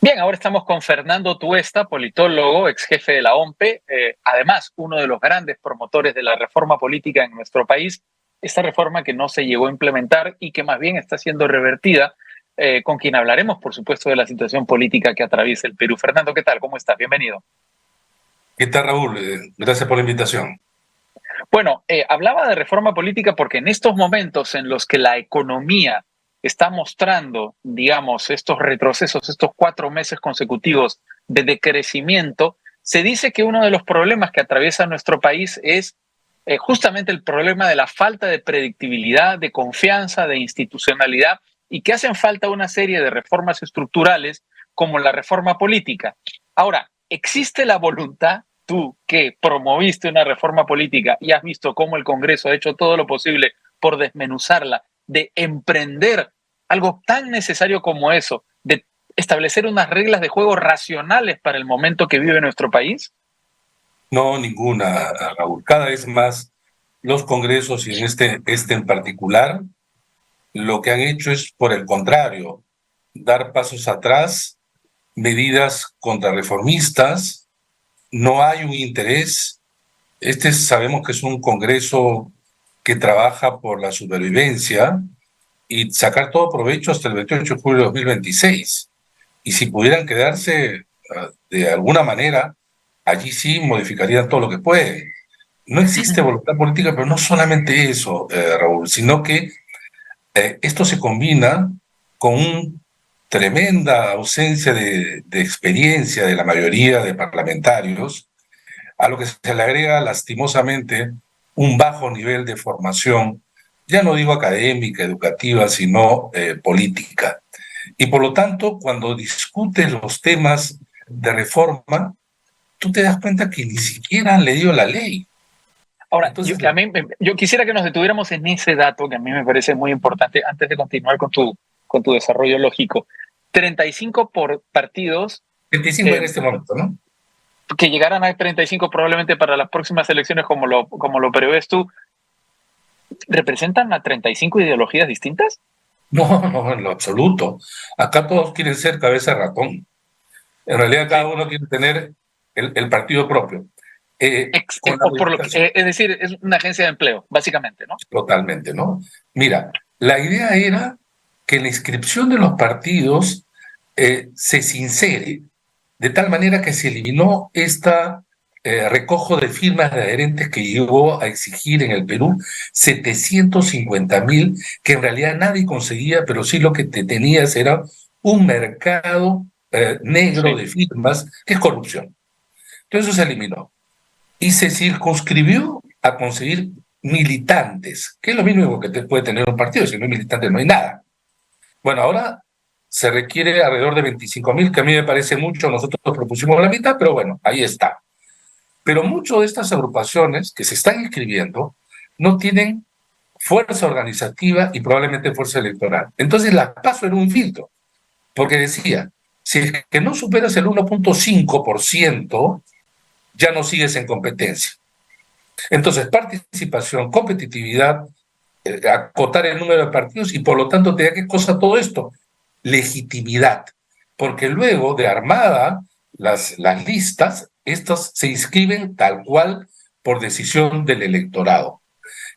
Bien, ahora estamos con Fernando Tuesta, politólogo, ex jefe de la OMPE, además uno de los grandes promotores de la reforma política en nuestro país, esta reforma que no se llegó a implementar y que más bien está siendo revertida, con quien hablaremos, por supuesto, de la situación política que atraviesa el Perú. Fernando, ¿qué tal? ¿Cómo estás? Bienvenido. ¿Qué tal, Raúl? Gracias por la invitación. Bueno, hablaba de reforma política porque en estos momentos en los que la economía está mostrando, digamos, estos retrocesos, estos 4 meses consecutivos de decrecimiento, se dice que uno de los problemas que atraviesa nuestro país es justamente el problema de la falta de predictibilidad, de confianza, de institucionalidad y que hacen falta una serie de reformas estructurales como la reforma política. Ahora, ¿existe la voluntad? Tú que promoviste una reforma política y has visto cómo el Congreso ha hecho todo lo posible por desmenuzarla, de emprender algo tan necesario como eso, de establecer unas reglas de juego racionales para el momento que vive nuestro país? No, ninguna, Raúl. Cada vez más los congresos, y en este en particular, lo que han hecho es, por el contrario, dar pasos atrás, medidas contrarreformistas. No hay un interés. Sabemos que es un congreso que trabaja por la supervivencia y sacar todo provecho hasta el 28 de julio de 2026. Y si pudieran quedarse de alguna manera, allí sí modificarían todo lo que pueden. No existe voluntad política, pero no solamente eso, Raúl, sino que esto se combina con una tremenda ausencia de experiencia de la mayoría de parlamentarios, a lo que se le agrega lastimosamente un bajo nivel de formación, ya no digo académica, educativa, sino política. Y por lo tanto, cuando discutes los temas de reforma, tú te das cuenta que ni siquiera han leído la ley. Ahora, Entonces, yo quisiera que nos detuviéramos en ese dato que a mí me parece muy importante antes de continuar con tu desarrollo lógico. 35 por partidos 25 en eh, este momento, ¿no? que llegaran a 35 probablemente para las próximas elecciones como lo prevés tú, ¿representan a 35 ideologías distintas? No, no, en lo absoluto. Acá todos quieren ser cabeza de ratón. En realidad, cada Sí. uno quiere tener el partido propio. Con la O por lo que, modificación, es decir, es una agencia de empleo, básicamente, ¿no? totalmente, ¿no? Mira, la idea era que la inscripción de los partidos se sincere, de tal manera que se eliminó esta recojo de firmas de adherentes que llegó a exigir en el Perú 750.000, que en realidad nadie conseguía, pero sí lo que te tenías era un mercado negro Sí. de firmas, que es corrupción. Entonces eso se eliminó y se circunscribió a conseguir militantes, que es lo mínimo que te puede tener un partido. Si no hay militantes no hay nada. Bueno, ahora se requiere alrededor de 25.000, que a mí me parece mucho. Nosotros propusimos la mitad, pero bueno, ahí está. Pero muchas de estas agrupaciones que se están inscribiendo no tienen fuerza organizativa y probablemente fuerza electoral. Entonces la PASO era un filtro, porque decía, si es que no superas el 1.5%, ya no sigues en competencia. Entonces, participación, competitividad, acotar el número de partidos y por lo tanto te da qué cosa todo esto, legitimidad, porque luego de armada las listas, estas se inscriben tal cual por decisión del electorado.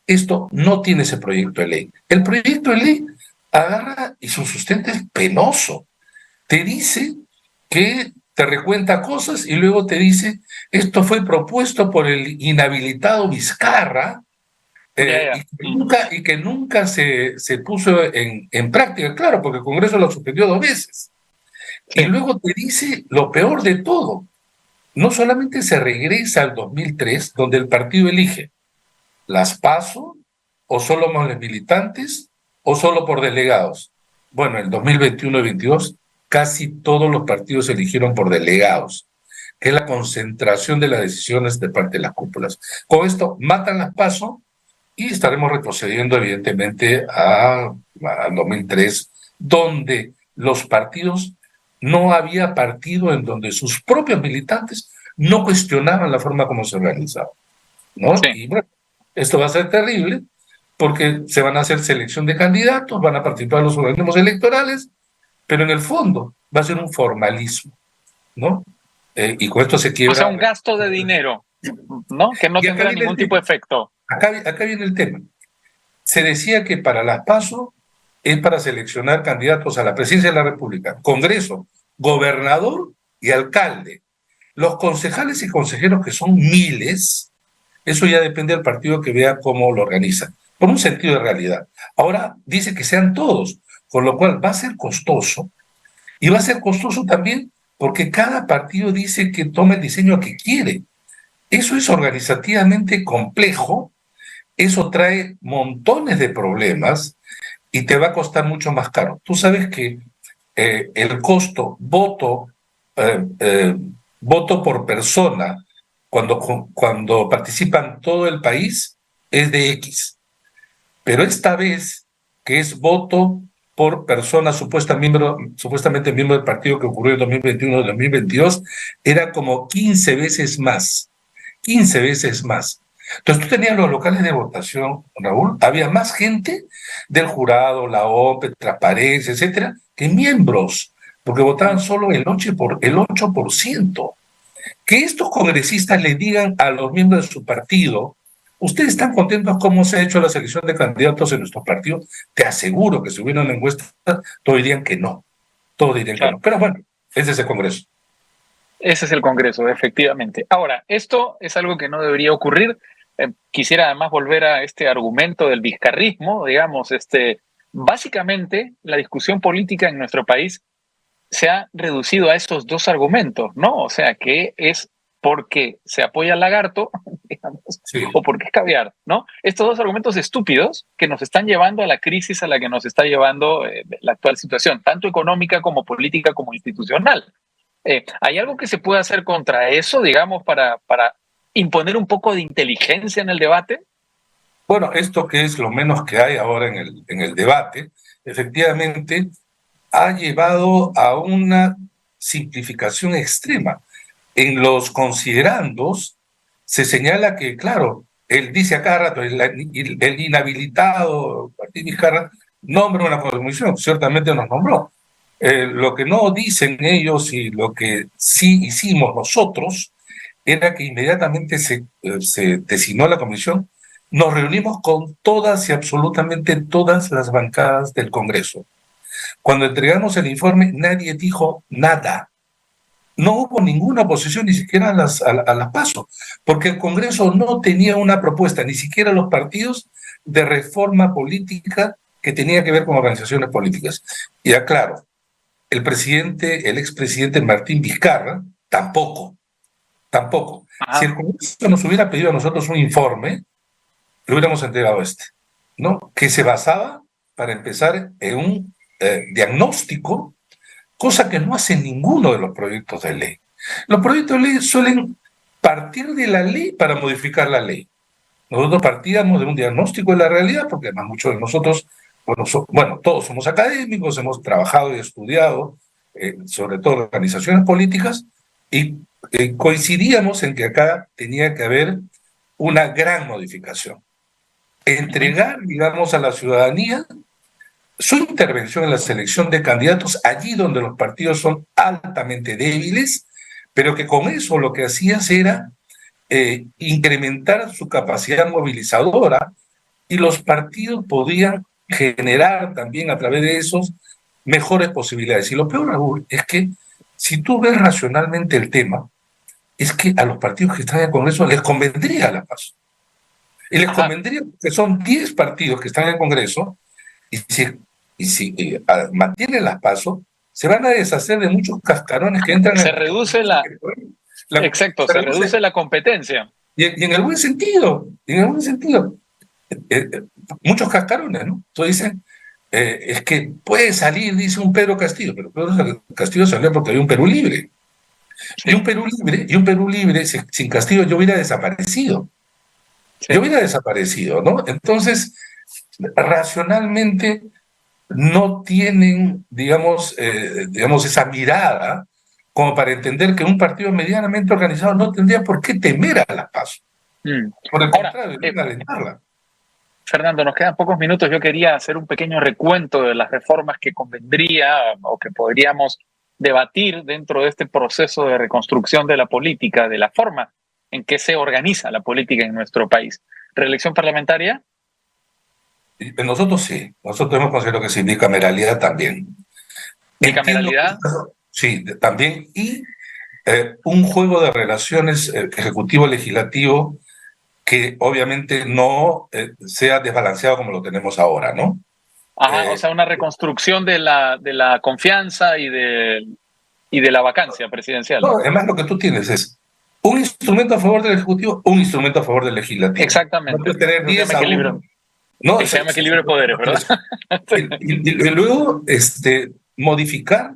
Esto no tiene ese proyecto de ley. El proyecto de ley agarra y su sustento es penoso. Te dice que te recuenta cosas y luego te dice, esto fue propuesto por el inhabilitado Vizcarra, Ya, ya. y que nunca se puso en práctica, claro, porque el Congreso lo suspendió 2 veces. Y Sí. luego te dice lo peor de todo, no solamente se regresa al 2003, donde el partido elige las PASO, o solo más los militantes, o solo por delegados. Bueno, en 2021 y 2022 casi todos los partidos eligieron por delegados, que es la concentración de las decisiones de parte de las cúpulas. Con esto matan las PASO y estaremos retrocediendo evidentemente a 2003, donde los partidos, no había partido en donde sus propios militantes no cuestionaban la forma como se organizaba, ¿no? Sí. Y bueno, esto va a ser terrible porque se van a hacer selección de candidatos, van a participar los organismos electorales, pero en el fondo va a ser un formalismo, ¿no? Y con esto se O sea, quiebra. un gasto de dinero, ¿no? Que no Y acá tendrá viene ningún el tipo de tema. efecto. Acá viene el tema. Se decía que para las PASO es para seleccionar candidatos a la presidencia de la República, Congreso, gobernador y alcalde. Los concejales y consejeros, que son miles, eso ya depende del partido que vea cómo lo organiza, por un sentido de realidad. Ahora dice que sean todos, con lo cual va a ser costoso, y va a ser costoso también porque cada partido dice que toma el diseño que quiere. Eso es organizativamente complejo, eso trae montones de problemas y te va a costar mucho más caro. Tú sabes que el costo eh, eh, voto por persona cuando participan todo el país es de X, pero esta vez que es voto por persona supuestamente miembro del partido que ocurrió en 2021 2022, era como 15 veces más. 15 veces más. Entonces tú tenías los locales de votación, Raúl, había más gente del jurado, la OPE, Transparencia, etcétera, que miembros, porque votaban solo el 8%. Que estos congresistas le digan a los miembros de su partido, ¿ustedes están contentos cómo se ha hecho la selección de candidatos en nuestro partido? Te aseguro que si hubiera una encuesta, todos dirían que no. Todos dirían que Claro. no. Pero bueno, ese es el Congreso. Ese es el Congreso, efectivamente. Ahora, esto es algo que no debería ocurrir. Quisiera además volver a este argumento del vizcarrismo, digamos, básicamente la discusión política en nuestro país se ha reducido a esos dos argumentos, ¿no? O sea, que es porque se apoya al lagarto, digamos, Sí. o porque es caviar, ¿no? Estos dos argumentos estúpidos que nos están llevando a la crisis a la que nos está llevando la actual situación, tanto económica como política como institucional. ¿Hay algo que se puede hacer contra eso, digamos, para imponer un poco de inteligencia en el debate? Bueno, esto que es lo menos que hay ahora en el debate, efectivamente ha llevado a una simplificación extrema. En los considerandos se señala que, claro, él dice a cada rato, el inhabilitado Martín Vizcarra nombra una comisión, ciertamente nos nombró. Lo que no dicen ellos y lo que sí hicimos nosotros era que inmediatamente se designó la comisión, nos reunimos con todas y absolutamente todas las bancadas del Congreso. Cuando entregamos el informe, nadie dijo nada. No hubo ninguna oposición, ni siquiera a las PASO, porque el Congreso no tenía una propuesta, ni siquiera los partidos, de reforma política que tenía que ver con organizaciones políticas. Y aclaro, el expresidente Martín Vizcarra, tampoco. Si Ajá. el Congreso nos hubiera pedido a nosotros un informe, le hubiéramos entregado ¿no? Que se basaba, para empezar, en un diagnóstico, cosa que no hace ninguno de los proyectos de ley. Los proyectos de ley suelen partir de la ley para modificar la ley. Nosotros partíamos de un diagnóstico de la realidad, porque además muchos de nosotros, bueno, todos somos académicos, hemos trabajado y estudiado, sobre todo organizaciones políticas, y coincidíamos en que acá tenía que haber una gran modificación. Entregar, digamos, a la ciudadanía su intervención en la selección de candidatos allí donde los partidos son altamente débiles, pero que con eso lo que hacías era incrementar su capacidad movilizadora y los partidos podían generar también a través de esos mejores posibilidades. Y lo peor, Raúl, es que si tú ves racionalmente el tema, es que a los partidos que están en el Congreso les convendría la PASO. Y les Ajá. convendría que son 10 partidos que están en el Congreso y si mantienen las PASO, se van a deshacer de muchos cascarones que entran Se en reduce exacto, se se reduce. reduce la competencia. Y en el buen sentido, muchos cascarones, ¿no? Entonces dicen, es que puede salir, dice un Pedro Castillo, pero Pedro Castillo salió porque hay un Perú libre. Sí, Y un Perú libre, sin Castillo yo hubiera desaparecido. sí. Yo hubiera desaparecido, ¿no? Entonces, racionalmente no tienen, digamos, esa mirada como para entender que un partido medianamente organizado no tendría por qué temer a las PASO. Mm. Por el Ahora, contrario, deberían alentarla. Fernando, nos quedan pocos minutos. Yo quería hacer un pequeño recuento de las reformas que convendría o que podríamos debatir dentro de este proceso de reconstrucción de la política, de la forma en que se organiza la política en nuestro país. ¿Reelección parlamentaria? Nosotros sí, nosotros hemos considerado que sí, bicameralidad también. Entiendo ¿Bicameralidad? sí, también, y un juego de relaciones ejecutivo-legislativo que obviamente no sea desbalanceado como lo tenemos ahora, ¿no? Ajá, o Eh, sea, una reconstrucción de la confianza y de la vacancia presidencial. no, además lo que tú tienes es un instrumento a favor del Ejecutivo, un instrumento a favor del Legislativo. No Exactamente. puedes tener Eso se 10 llama a 1. equilibrio. No, Se llama equilibrio de poderes, ¿verdad? y luego modificar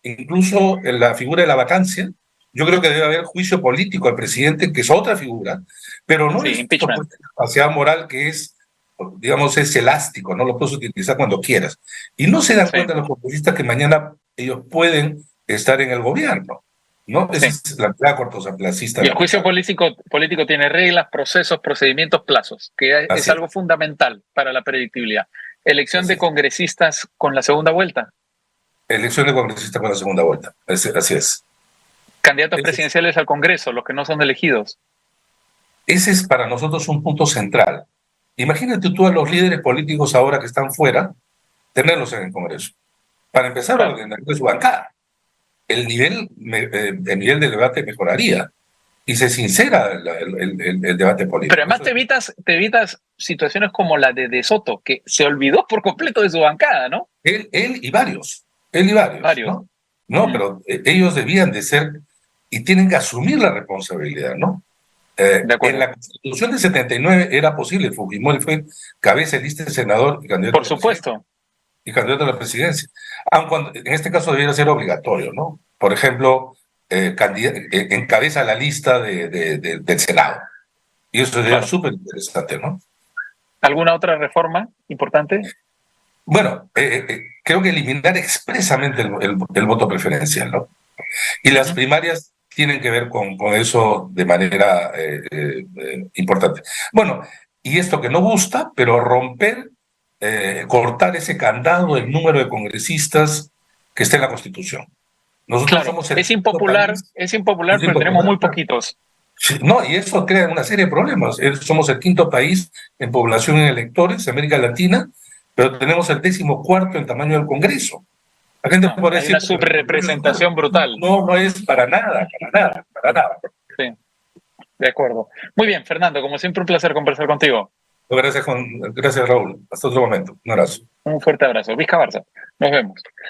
incluso en la figura de la vacancia. Yo creo que debe haber juicio político al presidente, que es otra figura, pero no Sí, es impeachment. capacidad moral que es, digamos, es elástico, no lo puedes utilizar cuando quieras. Y no se dan Sí, cuenta los congresistas que mañana ellos pueden estar en el gobierno, ¿no? Esa sí. es la cortoplacista Y el juicio lamentable. político tiene reglas, procesos, procedimientos, plazos, que es Así es, algo fundamental para la predictibilidad. Elección así de es. congresistas con la segunda vuelta. Elección de congresistas con la segunda vuelta. Así es. Candidatos Ese es. presidenciales al Congreso, los que no son elegidos. Ese es para nosotros un punto central. Imagínate tú a los líderes políticos ahora que están fuera, tenerlos en el Congreso. Para empezar, Claro. ordenar su bancada. El nivel del debate mejoraría y se sincera el debate Pero político. además te evitas situaciones como la de Soto, que se olvidó por completo de su bancada, ¿no? Él y varios, Varios. ¿no? No, pero ellos debían de ser y tienen que asumir la responsabilidad, ¿no? De En acuerdo. la Constitución del 79 era posible, Fujimori fue cabeza de lista de senador y candidato Por a la presidencia. supuesto. Y candidato a la presidencia. Aun cuando, en este caso debiera ser obligatorio, ¿no? Por ejemplo, encabeza la lista del Senado. Y eso sería Claro. súper interesante, ¿no? ¿Alguna otra reforma importante? Bueno, creo que eliminar expresamente el voto preferencial, ¿no? Y las Uh-huh. primarias tienen que ver con eso de manera importante. Bueno, y esto que no gusta, pero romper, cortar ese candado del número de congresistas que está en la Constitución. Nosotros Claro, somos el quinto país, es impopular, es pero tenemos impopular, muy claro. poquitos. Sí, no, y eso crea una serie de problemas. Somos el quinto país en población en electores, América Latina, pero tenemos el 14º en tamaño del Congreso. La gente No, puede hay decir, una subrepresentación brutal. no, no es para nada, para nada, para nada. Sí, de acuerdo. Muy bien, Fernando, como siempre, un placer conversar contigo. Gracias, Raúl. Hasta otro momento. Un abrazo. Un fuerte abrazo. Vizca Barça. Nos vemos.